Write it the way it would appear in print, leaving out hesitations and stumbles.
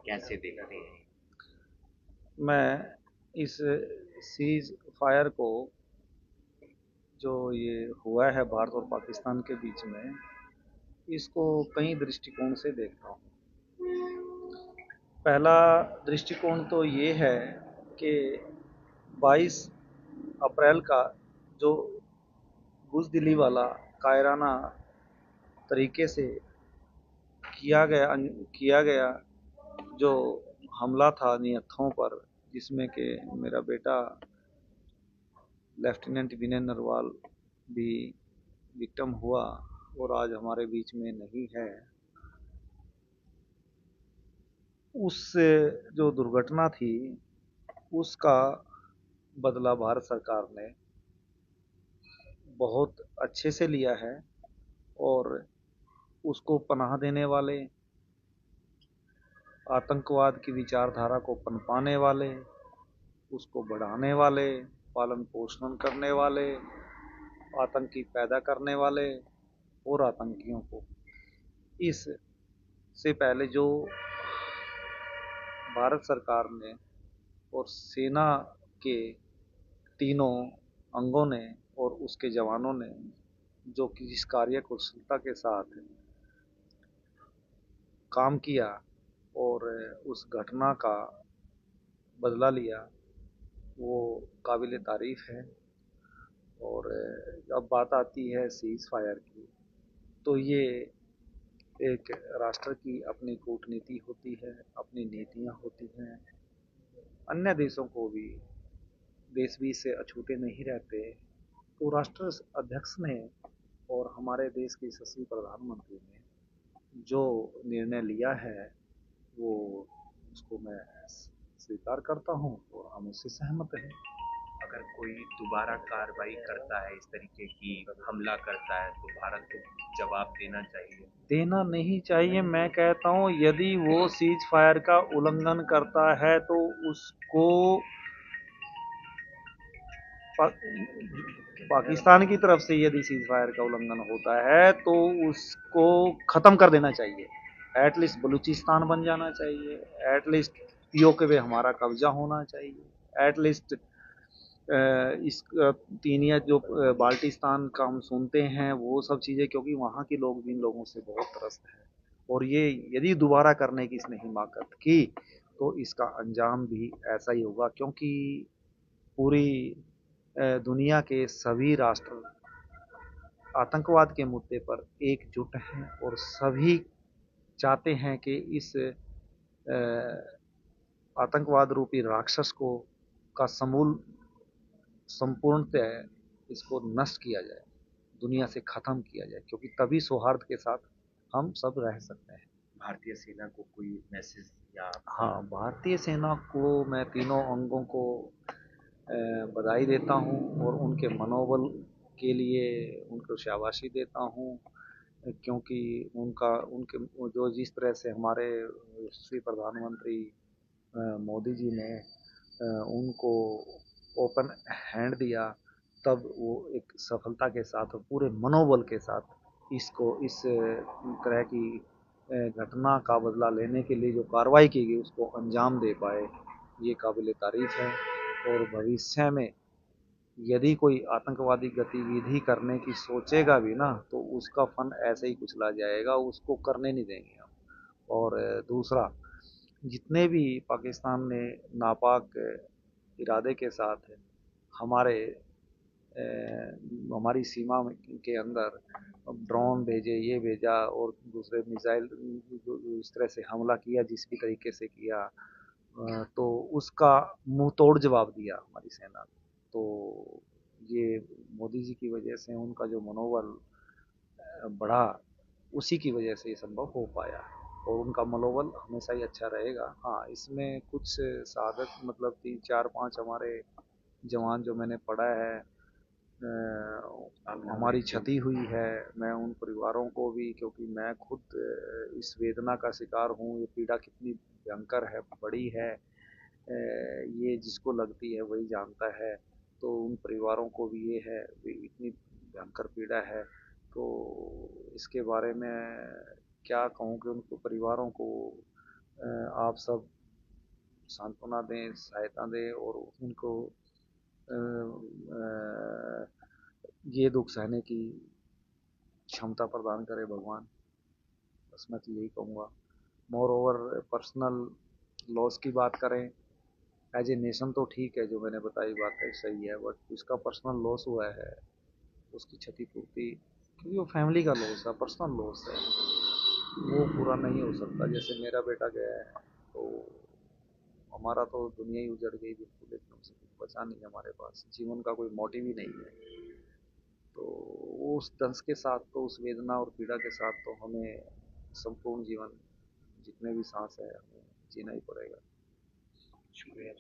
कैसे देखते हैं? मैं इस सीज फायर को जो ये हुआ है भारत और पाकिस्तान के बीच में, इसको कई दृष्टिकोण से देखता हूँ। पहला दृष्टिकोण तो ये है कि 22 अप्रैल का जो बुज़दिली वाला कायराना तरीके से किया गया जो हमला था निहत्थों पर, जिसमें कि मेरा बेटा लेफ्टिनेंट विनय नरवाल भी विक्टिम हुआ और आज हमारे बीच में नहीं है। उस जो दुर्घटना थी उसका बदला भारत सरकार ने बहुत अच्छे से लिया है और उसको पनाह देने वाले, आतंकवाद की विचारधारा को पनपाने वाले, उसको बढ़ाने वाले, पालन पोषण करने वाले, आतंकी पैदा करने वाले और आतंकियों को, इस से पहले जो भारत सरकार ने और सेना के तीनों अंगों ने और उसके जवानों ने जो कि जिस कार्य कुशलता के साथ काम किया और उस घटना का बदला लिया, वो काबिल तारीफ है। और अब बात आती है सीज फायर की, तो ये एक राष्ट्र की अपनी कूटनीति होती है, अपनी नीतियाँ होती हैं। अन्य देशों को भी देश भी इससे अछूते नहीं रहते। तो राष्ट्र अध्यक्ष ने और हमारे देश के यशस्वी प्रधानमंत्री ने जो निर्णय लिया है, वो उसको मैं स्वीकार करता हूँ और हम उससे सहमत हैं। अगर कोई दोबारा कार्रवाई करता है, इस तरीके की हमला करता है, तो भारत को जवाब देना चाहिए। देना नहीं चाहिए, मैं कहता हूँ यदि वो सीज फायर का उल्लंघन करता है तो उसको पाकिस्तान की तरफ से यदि सीज फायर का उल्लंघन होता है तो उसको ख़त्म कर देना चाहिए। एटलीस्ट बलूचिस्तान बन जाना चाहिए, एटलीस्ट पीओके पे हमारा कब्जा होना चाहिए, एटलीस्ट इस तीनिया जो बाल्टिस्तान का हम सुनते हैं वो सब चीज़ें, क्योंकि वहाँ के लोग भी इन लोगों से बहुत त्रस्त हैं। और ये यदि दोबारा करने की इसने हिमाकत की तो इसका अंजाम भी ऐसा ही होगा, क्योंकि पूरी दुनिया के सभी राष्ट्र आतंकवाद के मुद्दे पर एकजुट हैं और सभी चाहते हैं कि इस आतंकवाद रूपी राक्षस को का समूल संपूर्णतः इसको नष्ट किया जाए, दुनिया से ख़त्म किया जाए, क्योंकि तभी सौहार्द के साथ हम सब रह सकते हैं। भारतीय सेना को कोई मैसेज या हाँ, भारतीय सेना को मैं तीनों अंगों को बधाई देता हूँ और उनके मनोबल के लिए उनको शाबाशी देता हूँ, क्योंकि उनका उनके जो जिस तरह से हमारे यशस्वी प्रधानमंत्री मोदी जी ने उनको ओपन हैंड दिया, तब वो एक सफलता के साथ और पूरे मनोबल के साथ इसको इस तरह की घटना का बदला लेने के लिए जो कार्रवाई की गई उसको अंजाम दे पाए, ये काबिल तारीफ है। और भविष्य में यदि कोई आतंकवादी गतिविधि करने की सोचेगा भी ना तो उसका फन ऐसे ही कुचला जाएगा, उसको करने नहीं देंगे हम। और दूसरा, जितने भी पाकिस्तान ने नापाक इरादे के साथ हमारे हमारी सीमा के अंदर ड्रोन भेजे, ये भेजा और दूसरे मिसाइल इस तरह से हमला किया जिस भी तरीके से किया, तो उसका मुंह तोड़ जवाब दिया हमारी सेना ने। तो ये मोदी जी की वजह से उनका जो मनोबल बढ़ा, उसी की वजह से ये संभव हो पाया और उनका मनोबल हमेशा ही अच्छा रहेगा। हाँ, इसमें कुछ साधक मतलब 3 4 5 हमारे जवान जो मैंने पढ़ा है, हमारी क्षति हुई है, मैं उन परिवारों को भी, क्योंकि मैं खुद इस वेदना का शिकार हूँ, ये पीड़ा कितनी भयंकर है, बड़ी है, ये जिसको लगती है वही जानता है। तो उन परिवारों को भी ये है, इतनी भयंकर पीड़ा है, तो इसके बारे में क्या कहूँ कि उनको परिवारों को आप सब सांत्वना दें, सहायता दें और उनको ये दुख सहने की क्षमता प्रदान करे भगवान। बस मैं तो यही कहूँगा। मोर ओवर पर्सनल लॉस की बात करें, एज ए नेशन तो ठीक है, जो मैंने बताई बात है सही है, बट उसका पर्सनल लॉस हुआ है, उसकी क्षतिपूर्ति, क्योंकि वो फैमिली का लॉस है, पर्सनल लॉस है, वो पूरा नहीं हो सकता। जैसे मेरा बेटा गया है तो हमारा तो दुनिया ही उजड़ गई बिल्कुल, एकदम से कुछ बचा नहीं हमारे पास, जीवन का कोई मोटिव ही नहीं है। तो उस दंश के साथ, तो उस वेदना और पीड़ा के साथ तो हमें संपूर्ण जीवन, जितने भी सांस है, हमें जीना ही पड़ेगा। शुक्रिया।